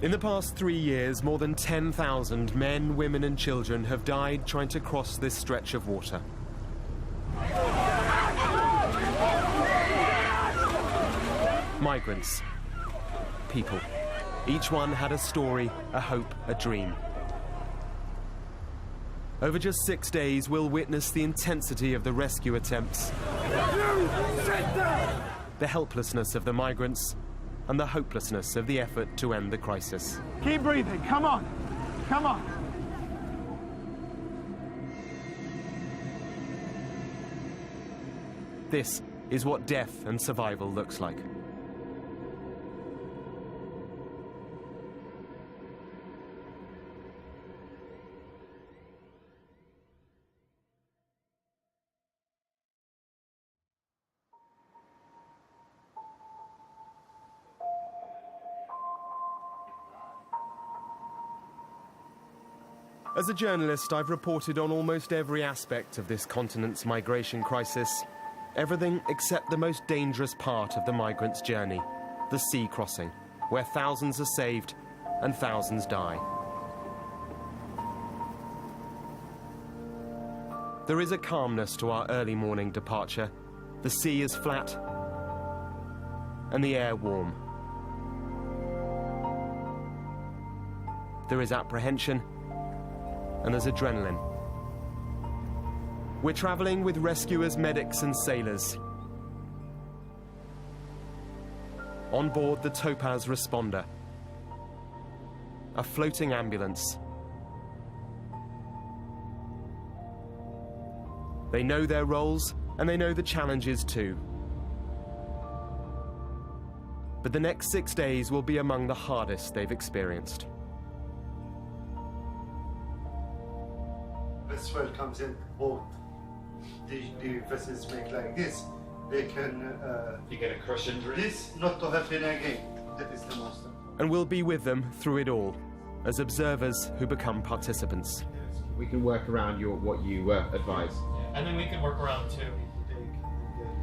In the past 3 years, more than 10,000 men, women and children have died trying to cross this stretch of water. Migrants. People. Each one had a story, a hope, a dream. Over just 6 days, we'll witness the intensity of the rescue attempts, the helplessness of the migrants, and the hopelessness of the effort to end the crisis. Keep breathing, come on, come on. This is what death and survival looks like. As a journalist, I've reported on almost every aspect of this continent's migration crisis. Everything except the most dangerous part of the migrants' journey, the sea crossing, where thousands are saved and thousands die. There is a calmness to our early morning departure. The sea is flat and the air warm. There is apprehension and there's adrenaline. We're traveling with rescuers, medics and sailors. On board the Topaz Responder, a floating ambulance. They know their roles and they know the challenges too. But the next 6 days will be among the hardest they've experienced. As swell comes in, both the vessels make like this. They can... you get a crush injury? This, not to happen again. That is the most important. And we'll be with them through it all, as observers who become participants. We can work around what you advise. And then we can work around too.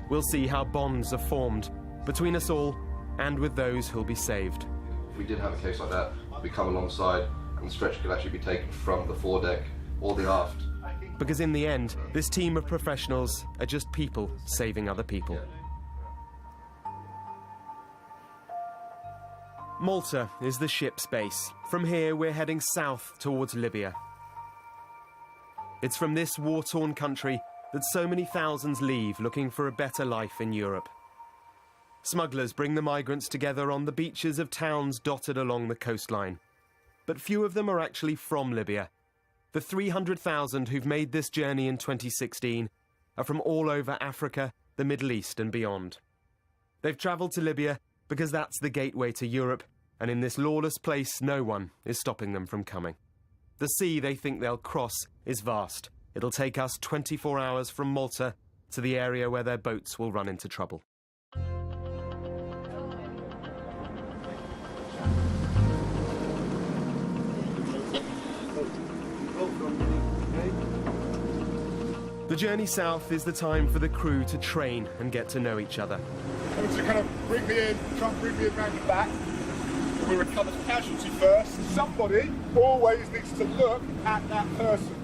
We'll see how bonds are formed between us all and with those who'll be saved. If we did have a case like that, we come alongside and the stretcher could actually be taken from the foredeck or the aft. Because in the end, this team of professionals are just people saving other people. Malta is the ship's base. From here, we're heading south towards Libya. It's from this war-torn country that so many thousands leave looking for a better life in Europe. Smugglers bring the migrants together on the beaches of towns dotted along the coastline. But few of them are actually from Libya. The 300,000 who've made this journey in 2016 are from all over Africa, the Middle East and beyond. They've travelled to Libya because that's the gateway to Europe, and in this lawless place, no one is stopping them from coming. The sea they think they'll cross is vast. It'll take us 24 hours from Malta to the area where their boats will run into trouble. The journey south is the time for the crew to train and get to know each other. To kind of bring me in, try and bring me in round the back. We recover the casualty first. Somebody always needs to look at that person.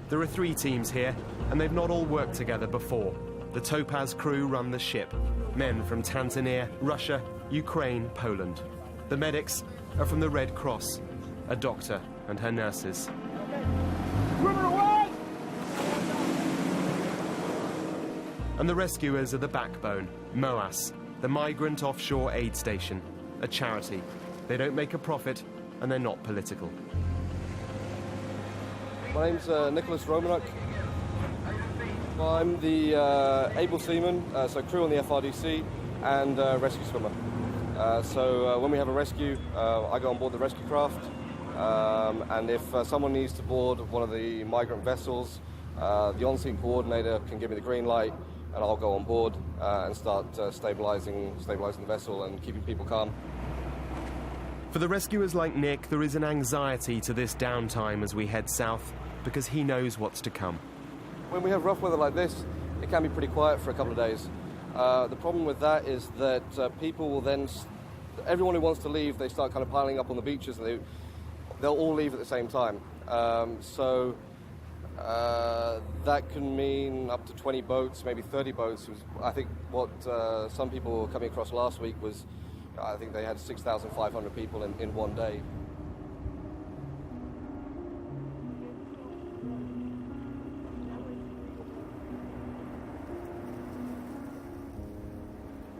There are 3 teams here, and they've not all worked together before. The Topaz crew run the ship. Men from Tanzania, Russia, Ukraine, Poland. The medics are from the Red Cross, a doctor and her nurses. Women away! And the rescuers are the backbone, MOAS, the Migrant Offshore Aid Station, a charity. They don't make a profit, and they're not political. My name's Nicholas Romanuk. I'm the able seaman, so crew on the FRDC, and rescue swimmer. So when we have a rescue, I go on board the rescue craft, and if someone needs to board one of the migrant vessels, the on-scene coordinator can give me the green light, and I'll go on board and start stabilizing the vessel and keeping people calm. For the rescuers like Nick, there is an anxiety to this downtime as we head south, because he knows what's to come. When we have rough weather like this, it can be pretty quiet for a couple of days. The problem with that is that people will then everyone who wants to leave, they start kind of piling up on the beaches, and they'll all leave at the same time. So that can mean up to 20 boats, maybe 30 boats. I think what some people were coming across last week was, I think they had 6,500 people in one day.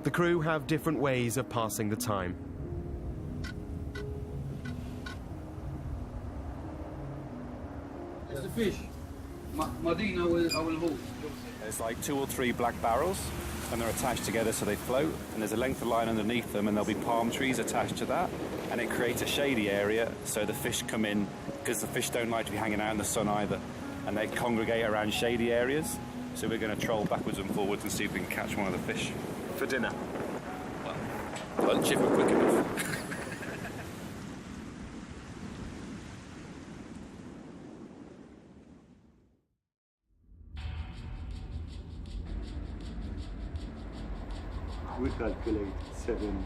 The crew have different ways of passing the time. It's the fish. Madina will hold. There's like 2 or 3 black barrels, and they're attached together so they float, and there's a length of line underneath them, and there'll be palm trees attached to that, and it creates a shady area so the fish come in, because the fish don't like to be hanging out in the sun either, and they congregate around shady areas. So we're going to troll backwards and forwards and see if we can catch one of the fish. For dinner. Well, lunch if we're quick enough. We calculate 7.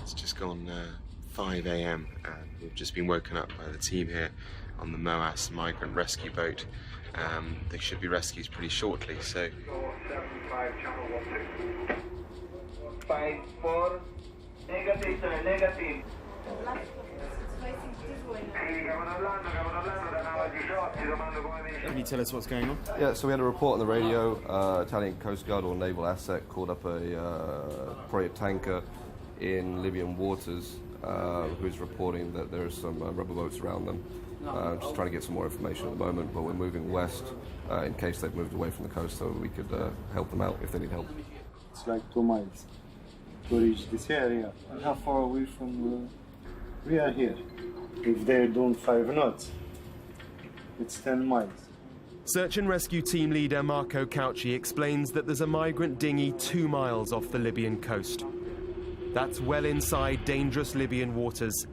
It's just gone 5 a.m. and we've just been woken up by the team here on the MOAS migrant rescue boat. They should be rescued pretty shortly, so... 5-4, negative. Can you tell us what's going on? Yeah, so we had a report on the radio. Italian Coast Guard or naval asset called up a project tanker in Libyan waters who's reporting that there are some rubber boats around them. Just trying to get some more information at the moment, but we're moving west in case they've moved away from the coast, so we could help them out if they need help. It's like 2 miles to reach this area. And how far away from we are here? If they're doing 5 knots, it's 10 miles. Search and rescue team leader Marco Cauchi explains that there's a migrant dinghy 2 miles off the Libyan coast. That's well inside dangerous Libyan waters.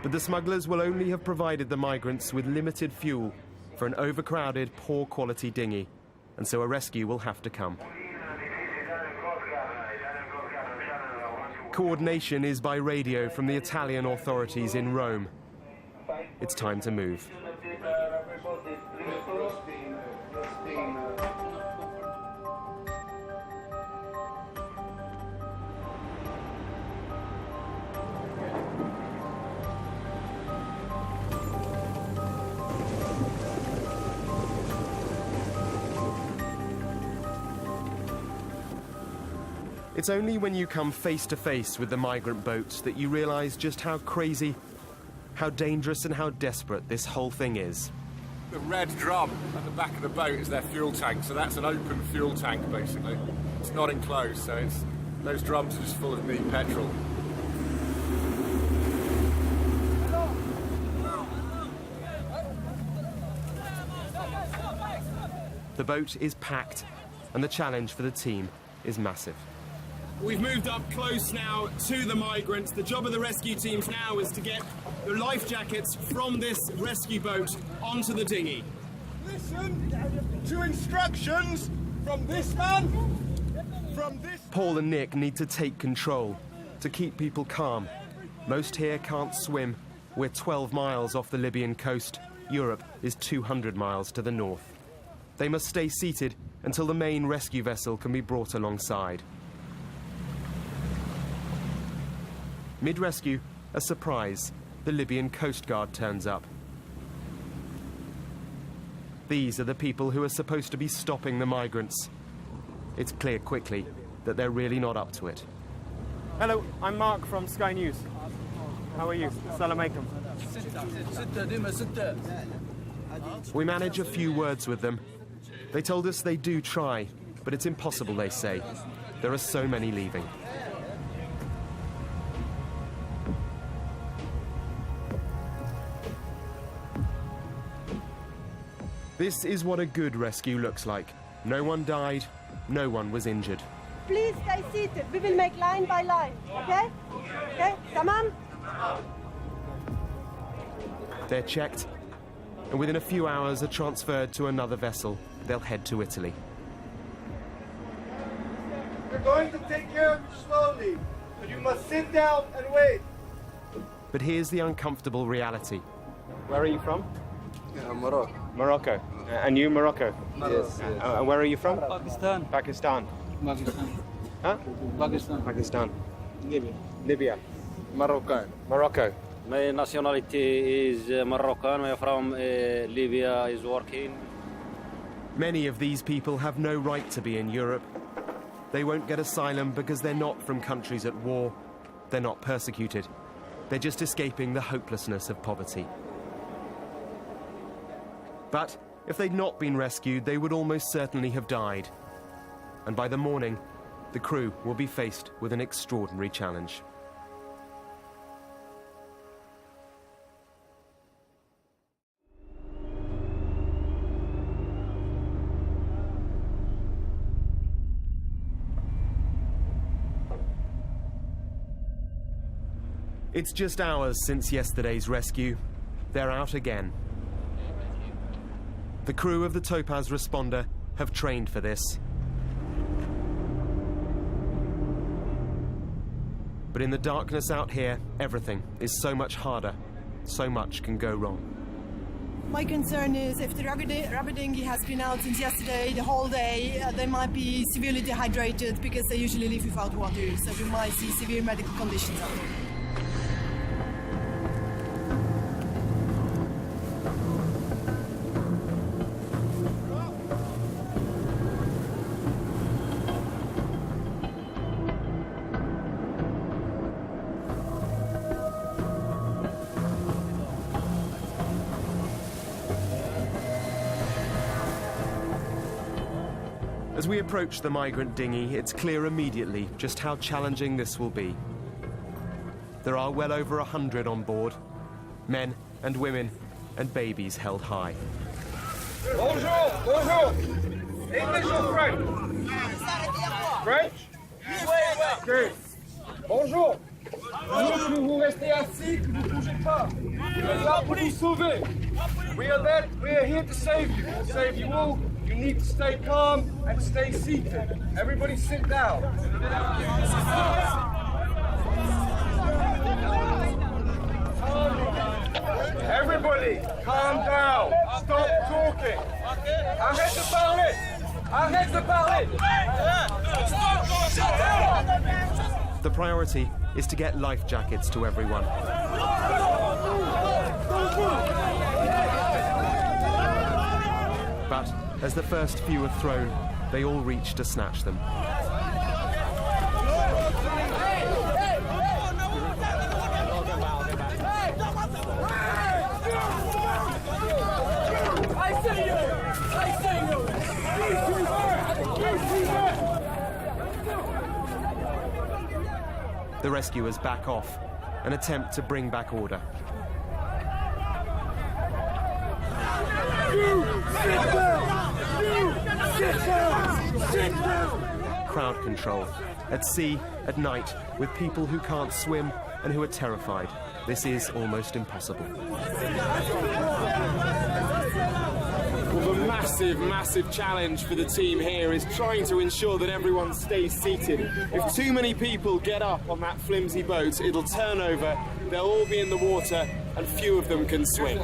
But the smugglers will only have provided the migrants with limited fuel for an overcrowded, poor quality dinghy, and so a rescue will have to come. Coordination is by radio from the Italian authorities in Rome. It's time to move. It's only when you come face to face with the migrant boats that you realize just how crazy, how dangerous and how desperate this whole thing is. The red drum at the back of the boat is their fuel tank, so that's an open fuel tank basically. It's not enclosed, so those drums are just full of neat petrol. The boat is packed, and the challenge for the team is massive. We've moved up close now to the migrants. The job of the rescue teams now is to get the life jackets from this rescue boat onto the dinghy. Listen to instructions from this man, from this... Paul and Nick need to take control, to keep people calm. Most here can't swim. We're 12 miles off the Libyan coast. Europe is 200 miles to the north. They must stay seated until the main rescue vessel can be brought alongside. Mid-rescue, a surprise. The Libyan Coast Guard turns up. These are the people who are supposed to be stopping the migrants. It's clear quickly that they're really not up to it. Hello, I'm Mark from Sky News. How are you? Salam alaikum. We manage a few words with them. They told us they do try, but it's impossible, they say. There are so many leaving. This is what a good rescue looks like. No one died, no one was injured. Please stay seated. We will make line by line, okay? Okay, come on. They're checked, and within a few hours are transferred to another vessel. They'll head to Italy. We're going to take care of you slowly, so you must sit down and wait. But here's the uncomfortable reality. Where are you from? Morocco. Morocco. And you, Morocco? Yes. And where are you from? Pakistan. Pakistan. Pakistan. Huh? Pakistan. Pakistan. Libya. Libya. Morocco. Morocco. My nationality is Moroccan. I'm from Libya. Is working. Many of these people have no right to be in Europe. They won't get asylum because they're not from countries at war. They're not persecuted. They're just escaping the hopelessness of poverty. But if they'd not been rescued, they would almost certainly have died. And by the morning, the crew will be faced with an extraordinary challenge. It's just hours since yesterday's rescue. They're out again. The crew of the Topaz Responder have trained for this. But in the darkness out here, everything is so much harder. So much can go wrong. My concern is if the rubber dinghy has been out since yesterday, the whole day, they might be severely dehydrated because they usually live without water. So we might see severe medical conditions out there. As we approach the migrant dinghy, it's clear immediately just how challenging this will be. There are well over 100 on board, men and women and babies held high. Bonjour, bonjour. English or French? French? Good. Bonjour. Que vous restez assis, que vous bougez pas. Nous sommes là pour vous sauver. We are there. We are here to save you. We'll save you all. You need to stay calm and stay seated. Everybody sit down. Everybody, calm down. Stop talking. Arrête de parler. Arrête de parler. The priority is to get life jackets to everyone. But as the first few are thrown, they all reach to snatch them. The rescuers back off and attempt to bring back order. Crowd control. At sea, at night, with people who can't swim and who are terrified. This is almost impossible. Well, the massive challenge for the team here is trying to ensure that everyone stays seated. If too many people get up on that flimsy boat, it'll turn over, they'll all be in the water, and few of them can swim.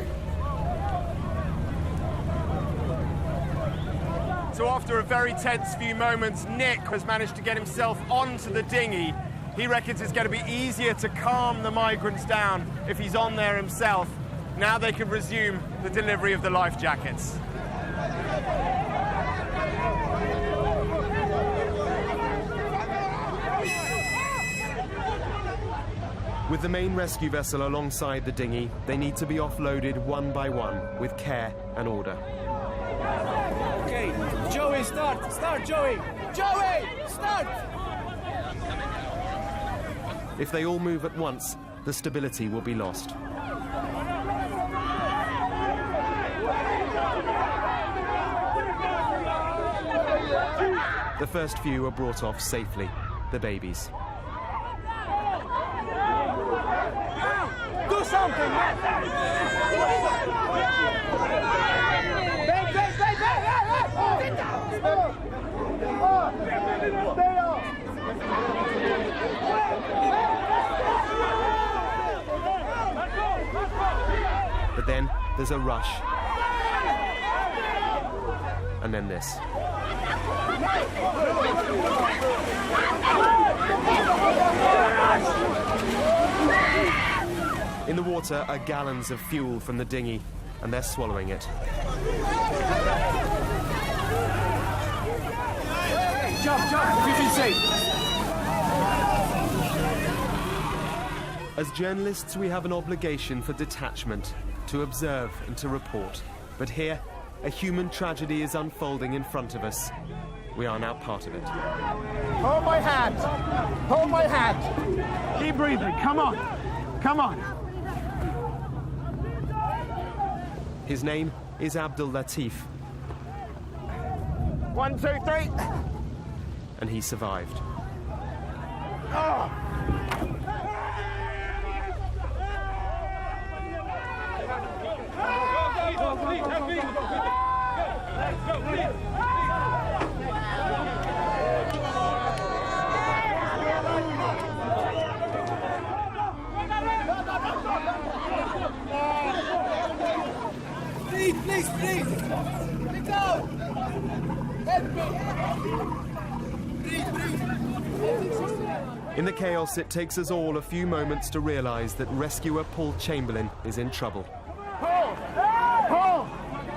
So after a very tense few moments, Nick has managed to get himself onto the dinghy. He reckons it's going to be easier to calm the migrants down if he's on there himself. Now they can resume the delivery of the life jackets. With the main rescue vessel alongside the dinghy, they need to be offloaded one by one with care and order. Okay, Joey, start! Start, Joey! Joey, start! If they all move at once, the stability will be lost. The first few are brought off safely, the babies. Do something! there's a rush. And then this. In the water are gallons of fuel from the dinghy, and they're swallowing it. Jump, you can see. As journalists, we have an obligation for detachment, to observe and to report. But here, a human tragedy is unfolding in front of us. We are now part of it. Hold my hand. Hold my hand. Keep breathing. Come on. Come on. His name is Abdul Latif. 1, 2, 3. And he survived. Oh. Please, let me go. Help me. In the chaos, it takes us all a few moments to realise that rescuer Paul Chamberlain is in trouble. Paul! Paul!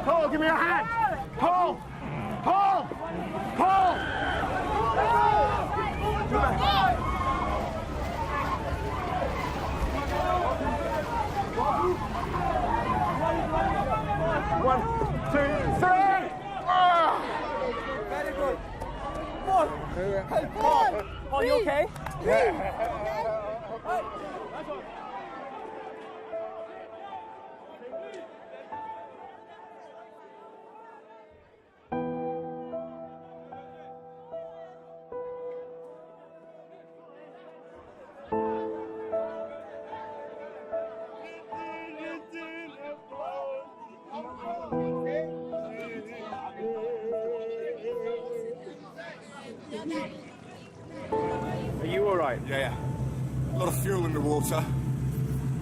Paul, give me a hand! Paul! Paul! Paul! One, two, three! Very good. Paul! Help Paul! Paul, you okay? Yeah. Are you all right? Yeah. A lot of fuel in the water,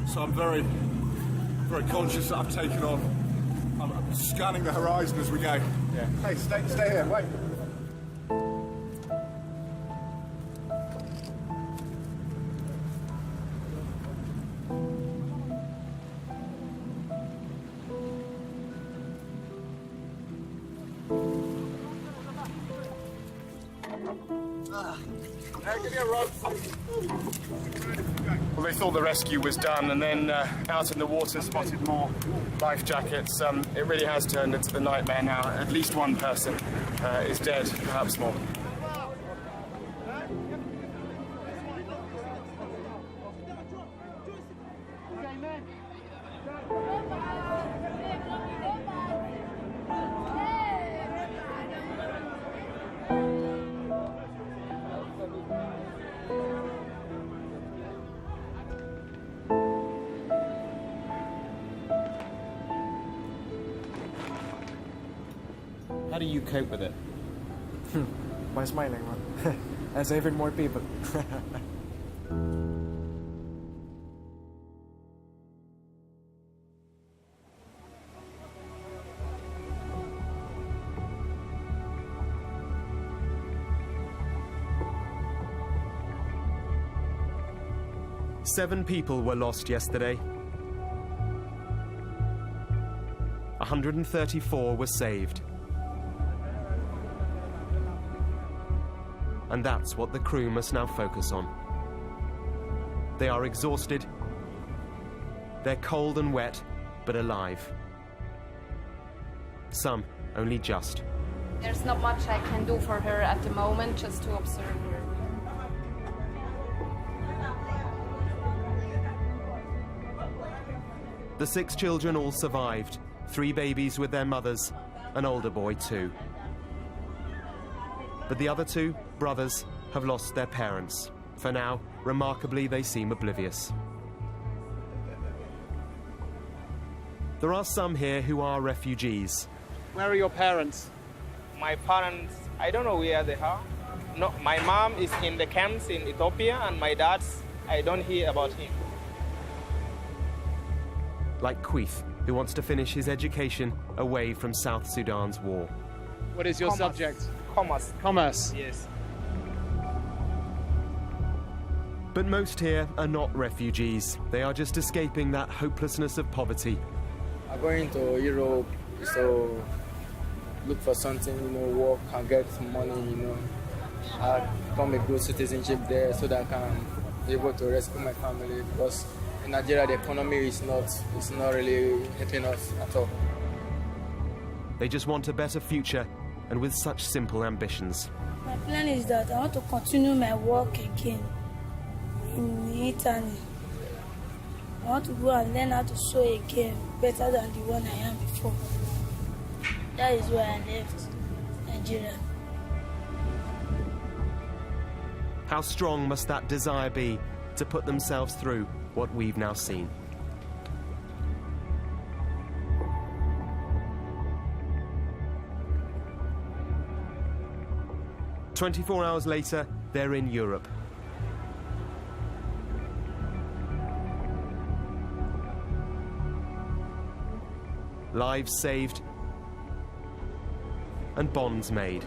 so I'm very, very conscious that I've taken on. I'm scanning the horizon as we go. Yeah. Hey, stay here. Wait. Well, they thought the rescue was done, and then out in the water spotted more life jackets. It really has turned into the nightmare now. At least one person is dead, perhaps more. How do you cope with it? By smiling, man. And saving more people. Seven people were lost yesterday. 134 were saved. And that's what the crew must now focus on. They are exhausted. They're cold and wet, but alive. Some only just. There's not much I can do for her at the moment, just to observe her. The 6 children all survived. 3 babies with their mothers, an older boy too. But the other 2, brothers, have lost their parents. For now, remarkably, they seem oblivious. There are some here who are refugees. Where are your parents? My parents, I don't know where they are. No, my mom is in the camps in Ethiopia, and my dad, I don't hear about him. like Queeth, who wants to finish his education away from South Sudan's war. What is your Commerce. subject? Commerce. Commerce. Yes. But most here are not refugees. They are just escaping that hopelessness of poverty. I'm going to Europe, so look for something, work and get some money, I become a good citizenship there so that I can be able to rescue my family, because in Nigeria the economy is not really helping us at all. They just want a better future, and with such simple ambitions. My plan is that I want to continue my work again in Italy. I want to go and learn how to sew again better than the one I am before. That is why I left Nigeria. How strong must that desire be to put themselves through what we've now seen? "24 hours later, they're in Europe. Lives saved and bonds made.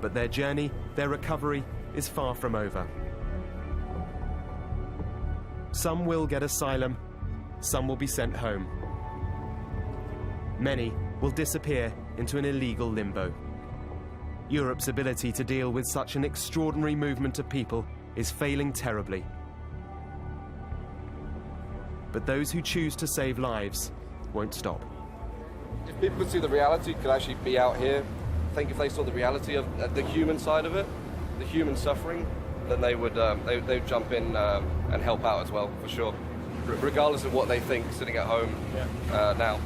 But their journey, their recovery, is far from over. Some will get asylum, some will be sent home. Many will disappear into an illegal limbo. Europe's ability to deal with such an extraordinary movement of people is failing terribly. But those who choose to save lives won't stop. If people could see the reality, could actually be out here, I think if they saw the reality of the human side of it, the human suffering, then they would jump in and help out as well, for sure, regardless of what they think sitting at home now.